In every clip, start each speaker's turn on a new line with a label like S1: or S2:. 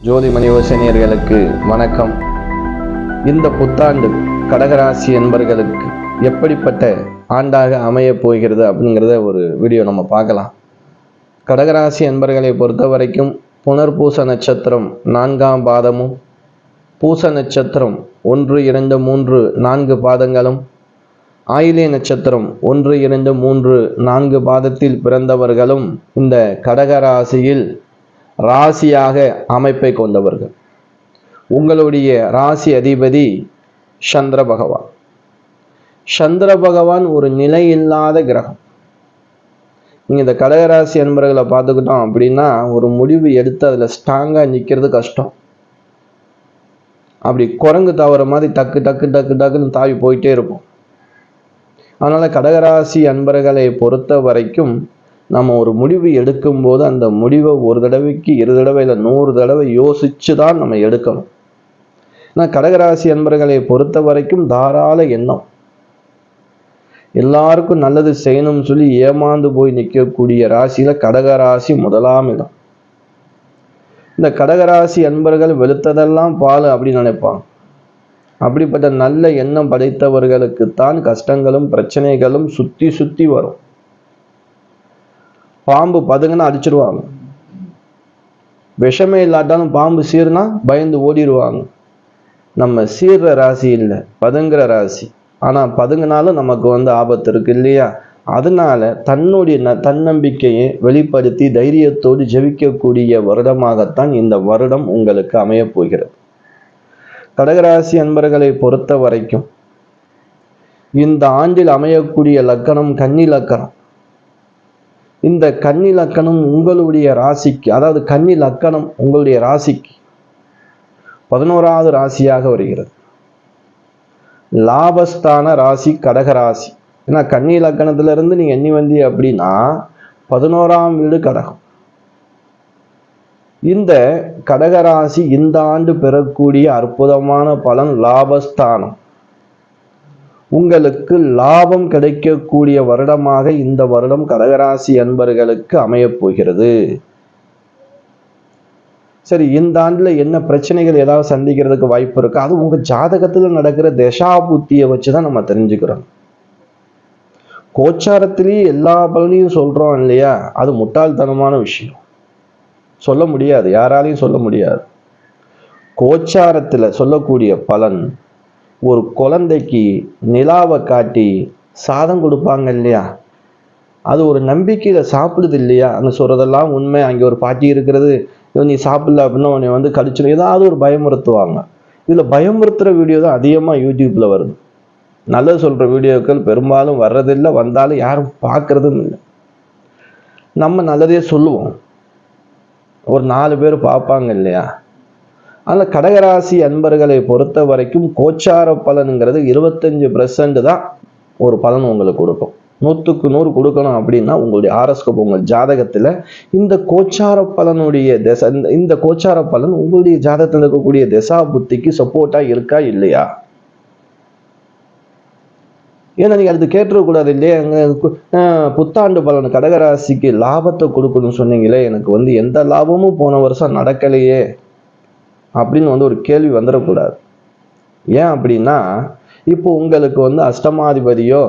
S1: ஜோதிமணி யோசனியர்களுக்கு வணக்கம். இந்த புத்தாண்டு கடகராசி என்பர்களுக்கு எப்படிப்பட்ட ஆண்டாக அமைய போகிறது அப்படிங்கிறத ஒரு வீடியோ நம்ம பார்க்கலாம். கடகராசி என்பர்களை பொறுத்த வரைக்கும் புனர்பூச நட்சத்திரம் 4ஆம் பாதமும், பூச நட்சத்திரம் 1, 2, 3, 4 பாதங்களும், ஆயில்ய நட்சத்திரம் 1, 2, 3, 4 பாதத்தில் பிறந்தவர்களும் இந்த கடகராசியில் ராசியாக அமைப்பை கொண்டவர்கள். உங்களுடைய ராசி அதிபதி சந்திர பகவான். சந்திர பகவான் ஒரு நிலை இல்லாத கிரகம். நீங்க இந்த கடகராசி என்பர்களை பார்த்துக்கிட்டோம் அப்படின்னா ஒரு முடிவு எடுத்து அதுல ஸ்ட்ராங்கா நிக்கிறது கஷ்டம். அப்படி குரங்கு தவற மாதிரி டக்கு டக்கு டக்கு டக்குன்னு தாவி போயிட்டே இருப்போம். அதனால கடகராசி அன்பர்களை பொறுத்த வரைக்கும் நம்ம ஒரு முடிவு எடுக்கும்போது அந்த முடிவை ஒரு தடவைக்கு 2 தடவை இல்லை 100 தடவை யோசிச்சு தான் நம்ம எடுக்கணும். ஆனால் கடகராசி அன்பர்களை பொறுத்த வரைக்கும் தாராள எண்ணம், எல்லாருக்கும் நல்லது செய்யணும்னு சொல்லி ஏமாந்து போய் நிற்கக்கூடிய ராசியில கடகராசி 1ஆம் இடம். இந்த கடகராசி அன்பர்கள் வெளுத்ததெல்லாம் பால் அப்படின்னு நினைப்பாங்க. அப்படிப்பட்ட நல்ல எண்ணம் படைத்தவர்களுக்குத்தான் கஷ்டங்களும் பிரச்சனைகளும் சுத்தி சுத்தி வரும். பாம்பு பதுங்கன்னா அடிச்சிருவாங்க. விஷமே இல்லாட்டாலும் பாம்பு சீர்னா பயந்து ஓடிடுவாங்க. நம்ம சீர்ற ராசி இல்லை, பதுங்குற ராசி. ஆனா பதுங்கினாலும் நமக்கு ஆபத்து இருக்கு இல்லையா? அதனால தன்னுடைய தன்னம்பிக்கையை வெளிப்படுத்தி தைரியத்தோடு ஜெபிக்கக்கூடிய வருடமாகத்தான் இந்த வருடம் உங்களுக்கு அமைய போகிறது. கடகராசி அன்பர்களை பொறுத்த வரைக்கும் இந்த ஆண்டில் அமையக்கூடிய லக்கணம் கன்னி லக்கணம். இந்த கன்னி லக்கணம் உங்களுடைய ராசிக்கு, அதாவது கன்னி லக்கணம் உங்களுடைய ராசிக்கு 11வது ராசியாக வருகிறது. லாபஸ்தான ராசி கடகராசி. ஏன்னா கன்னி லக்கணத்துல இருந்து நீங்க எண்ணி வந்தி அப்படின்னா 11ஆம் வீடு கடகம். இந்த கடகராசி இந்த ஆண்டு பெறக்கூடிய அற்புதமான பலன் லாபஸ்தானம். உங்களுக்கு லாபம் கிடைக்கக்கூடிய வருடமாக இந்த வருடம் கடகராசி அன்பர்களுக்கு அமையப் போகிறது. சரி, இந்த ஆண்டுல என்ன பிரச்சனைகள் ஏதாவது சந்திக்கிறதுக்கு வாய்ப்பு இருக்கு? அது உங்க ஜாதகத்துல நடக்கிற தசா புத்தியை வச்சுதான் நம்ம தெரிஞ்சுக்கிறோம். கோச்சாரத்திலேயே எல்லா பலனையும் சொல்றோம் இல்லையா? அது முட்டாள்தனமான விஷயம். சொல்ல முடியாது, யாராலையும் சொல்ல முடியாது. கோச்சாரத்துல சொல்லக்கூடிய பலன், ஒரு குழந்தைக்கு நிலாவை காட்டி சாதம் கொடுப்பாங்க இல்லையா? அது ஒரு நம்பிக்கையில சாப்பிடுது இல்லையா? அங்க சொல்றதெல்லாம் உண்மை, அங்கே ஒரு பாட்டி இருக்கிறது, நீ சாப்பிடல அப்படின்னா உன்னை கடிச்சிடும், ஏதாவது ஒரு பயமுறுத்துவாங்க. இதுல பயமுறுத்துற வீடியோ தான் அதிகமா யூடியூப்ல வருது. நல்லது சொல்ற வீடியோக்கள் பெரும்பாலும் வர்றதில்லை, வந்தாலும் யாரும் பார்க்கறதும் இல்லை. நம்ம நல்லதே சொல்லுவோம், ஒரு 4 பேர் பார்ப்பாங்க இல்லையா? அதனால் கடகராசி அன்பர்களை பொறுத்த வரைக்கும் கோச்சார பலனுங்கிறது 25% தான் ஒரு பலன் உங்களுக்கு கொடுக்கும். 100க்கு 100 கொடுக்கணும் அப்படின்னா உங்களுடைய ஆரோஸ்கோப், உங்கள் ஜாதகத்துல இந்த கோச்சார பலனுடைய இந்த கோச்சார பலன் உங்களுடைய ஜாதகத்தில் இருக்கக்கூடிய தசா புத்திக்கு சப்போர்ட்டா இருக்கா இல்லையா? ஏன்னா நீங்க அடுத்து கேட்டுறக்கூடாது இல்லையா? புத்தாண்டு பலன் கடகராசிக்கு லாபத்தை கொடுக்கணும்னு சொன்னீங்களே, எனக்கு எந்த லாபமும் போன வருஷம் நடக்கலையே அப்படின்னு ஒரு கேள்வி வந்துடக்கூடாது. ஏன் அப்படின்னா, இப்போ உங்களுக்கு அஷ்டமாதிபதியோ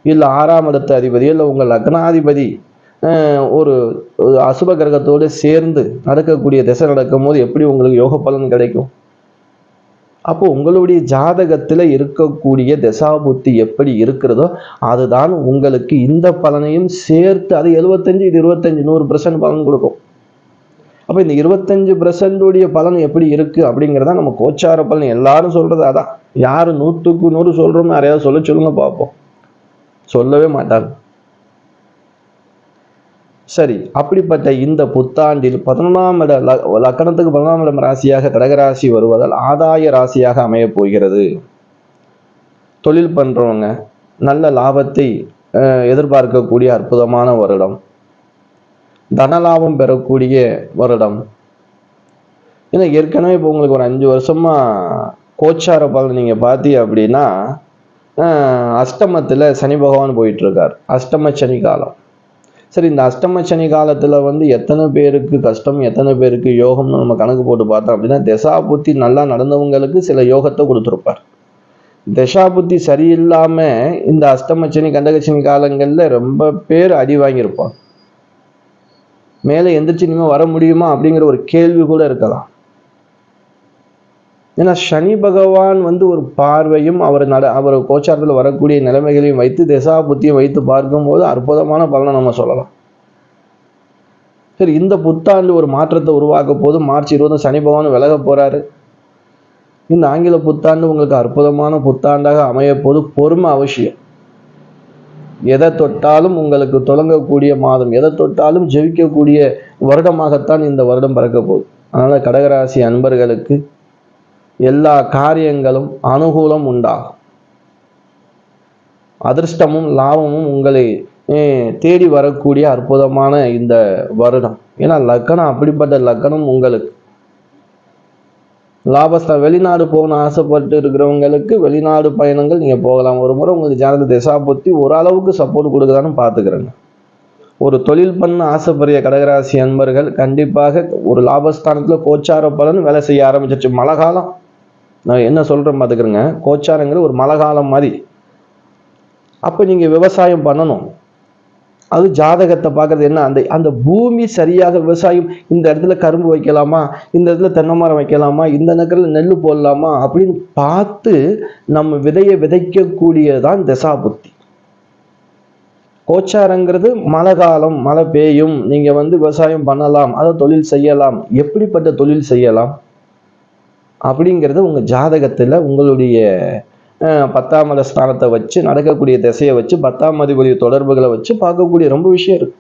S1: இல்லை 6ஆம் இடத்து அதிபதியோ இல்லை உங்கள் லக்னாதிபதி ஒரு அசுப கிரகத்தோடு சேர்ந்து நடக்கக்கூடிய திசை நடக்கும் போது எப்படி உங்களுக்கு யோக பலன் கிடைக்கும்? அப்போ உங்களுடைய ஜாதகத்துல இருக்கக்கூடிய தசாபுத்தி எப்படி இருக்கிறதோ அதுதான் உங்களுக்கு இந்த பலனையும் சேர்த்து, அது 75 இது 25 100% பலன் கொடுக்கும். அப்ப இந்த 25% பலன் எப்படி இருக்கு அப்படிங்கிறதா நம்ம கோச்சார பலன். எல்லாரும் சொல்றது அதான். யாரு 100க்கு 100 சொல்றோம், யாரையாவது சொல்லுங்க பார்ப்போம். சொல்லவே மாட்டாங்க. சரி, அப்படிப்பட்ட இந்த புத்தாண்டில் 11ஆம் இட லக்கணத்துக்கு 11ஆம் இடம் ராசியாக கடகராசி வருவதால் ஆதாய ராசியாக அமைய போகிறது. தொழில் பண்றவங்க நல்ல லாபத்தை எதிர்பார்க்கக்கூடிய அற்புதமான வருடம், தனலாபம் பெறக்கூடிய வருடம். ஏன்னா ஏற்கனவே இப்போ உங்களுக்கு ஒரு 5 வருஷமா கோச்சார பலன் நீங்க பார்த்தீங்க அப்படின்னா அஷ்டமத்துல சனி பகவான் போயிட்டு இருக்கார். அஷ்டம சனி காலம். சரி, இந்த அஷ்டம சனி காலத்துல வந்து எத்தனை பேருக்கு கஷ்டம், எத்தனை பேருக்கு யோகம்னு நம்ம கணக்கு போட்டு பார்த்தோம் அப்படின்னா, திசா புத்தி நல்லா நடந்தவங்களுக்கு சில யோகத்தை கொடுத்துருப்பார். திசா புத்தி சரியில்லாம இந்த அஷ்டம சனி கண்டகசனி காலங்கள்ல ரொம்ப பேர் அடி வாங்கியிருப்பான். மேலே எந்திரிச்சு இனிமே வர முடியுமா அப்படிங்கிற ஒரு கேள்வி கூட இருக்கலாம். ஏன்னா சனி பகவான் வந்து ஒரு பார்வையும் அவர் கோச்சாரத்தில் வரக்கூடிய நிலைமைகளையும் வைத்து திசா புத்தியை வைத்து பார்க்கும்போது அற்புதமான பலனை நம்ம சொல்லலாம். சரி, இந்த புத்தாண்டு ஒரு மாற்றத்தை உருவாக்க போது மார்ச் 20 சனி பகவான் விலக போறாரு. இந்த ஆங்கில புத்தாண்டு உங்களுக்கு அற்புதமான புத்தாண்டாக அமைய போது பொறுமை அவசியம். எதை தொட்டாலும் உங்களுக்கு தொடங்கக்கூடிய மாதம், எதை தொட்டாலும் ஜெயிக்கக்கூடிய வருடமாகத்தான் இந்த வருடம் பிறக்க போகுது. அதனால கடகராசி அன்பர்களுக்கு எல்லா காரியங்களும் அனுகூலம் உண்டாகும். அதிர்ஷ்டமும் லாபமும் உங்களை தேடி வரக்கூடிய அற்புதமான இந்த வருடம். ஏன்னா லக்கணம் அப்படிப்பட்ட லக்கணம் உங்களுக்கு. லாபஸ்தான் வெளிநாடு போகணும்னு ஆசைப்பட்டு இருக்கிறவங்களுக்கு வெளிநாடு பயணங்கள் நீங்க போகலாம். ஒரு முறை உங்களுக்கு ஜாதக திசா புத்தி ஓரளவுக்கு சப்போர்ட் கொடுக்குதான்னு பார்த்துக்கிறேங்க. ஒரு தொழில் பண்ண ஆசைப்படுற கடகராசி அன்பர்கள் கண்டிப்பாக ஒரு லாபஸ்தானத்துல கோச்சார பலன் வேலை செய்ய ஆரம்பிச்சிருச்சு. மழை காலம், நான் என்ன சொல்றேன் பார்த்துக்கிறேங்க. கோச்சாரங்கிற ஒரு மழை காலம் மாதிரி. அப்ப நீங்க விவசாயம் பண்ணணும். அது ஜாதகத்தை பார்க்கறது என்ன, அந்த பூமி சரியாக விவசாயம், இந்த இடத்துல கரும்பு வைக்கலாமா, இந்த இடத்துல தென்னை மரம் வைக்கலாமா, இந்த நேரத்தில் நெல் போடலாமா அப்படின்னு பார்த்து நம்ம விதையை விதைக்கக்கூடியதான் திசா புத்தி. கோச்சாரங்கிறது மழை காலம், மழை பெய்யும், நீங்க வந்து விவசாயம் பண்ணலாம், அதை தொழில் செய்யலாம். எப்படிப்பட்ட தொழில் செய்யலாம் அப்படிங்கிறது உங்க ஜாதகத்துல உங்களுடைய 10ஆம் இட ஸ்தானத்தை வச்சு நடக்கக்கூடிய திசையை வச்சு 10ஆம் அதிபதி தொடர்புகளை வச்சு பார்க்கக்கூடிய ரொம்ப விஷயம் இருக்கு.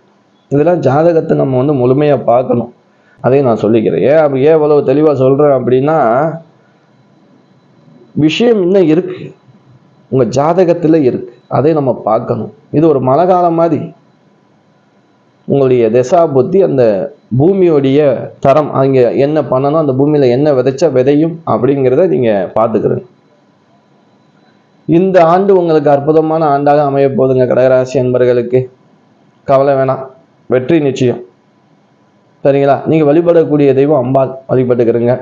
S1: இதெல்லாம் ஜாதகத்தை நம்ம வந்து முழுமையா பார்க்கணும். அதையும் நான் சொல்லிக்கிறேன். ஏன் இவ்வளவு தெளிவா சொல்றேன் அப்படின்னா, விஷயம் இன்னும் இருக்கு, உங்க ஜாதகத்துல இருக்கு, அதை நம்ம பார்க்கணும். இது ஒரு மழை காலம் மாதிரி. உங்களுடைய திசா புத்தி அந்த பூமியோடைய தரம், அங்க என்ன பண்ணணும், அந்த பூமியில என்ன விதைச்சா விதையும் அப்படிங்கிறத நீங்க பார்த்துக்கிறீங்க. இந்த ஆண்டு உங்களுக்கு அற்புதமான ஆண்டாக அமைய போதுங்க கடகராசி அன்பர்களுக்கு. கவலை வேணாம், வெற்றி நிச்சயம். சரிங்களா? நீங்க வழிபடக்கூடிய தெய்வம் அம்பாள், வழிபட்டுக்கிறீங்க.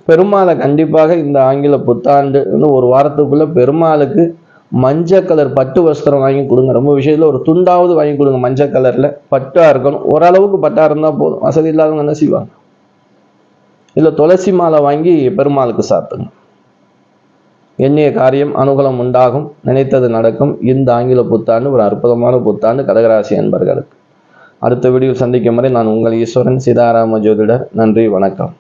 S1: பெருமாளை கண்டிப்பாக இந்த ஆங்கில புத்தாண்டு ஒரு வாரத்துக்குள்ள பெருமாளுக்கு மஞ்சள் கலர் பட்டு வஸ்திரம் வாங்கி கொடுங்க. ரொம்ப விஷயத்துல ஒரு துண்டாவது வாங்கி கொடுங்க, மஞ்சள் கலர்ல பட்டா இருக்கணும். ஓரளவுக்கு பட்டா இருந்தா போதும். வசதி இல்லாதவங்க என்ன செய்வாங்க, இல்ல துளசி மாலை வாங்கி பெருமாளுக்கு சாத்துங்க. எண்ணிய காரியம் அனுகூலம் உண்டாகும், நினைத்தது நடக்கும். இந்த ஆங்கில புத்தாண்டு ஒரு அற்புதமான புத்தாண்டு கடகராசி அன்பர்களுக்கு. அடுத்த வீடியோ சந்திக்கும் வரை நான் உங்கள் ஈஸ்வரன் சீதாராம ஜோதிடர். நன்றி, வணக்கம்.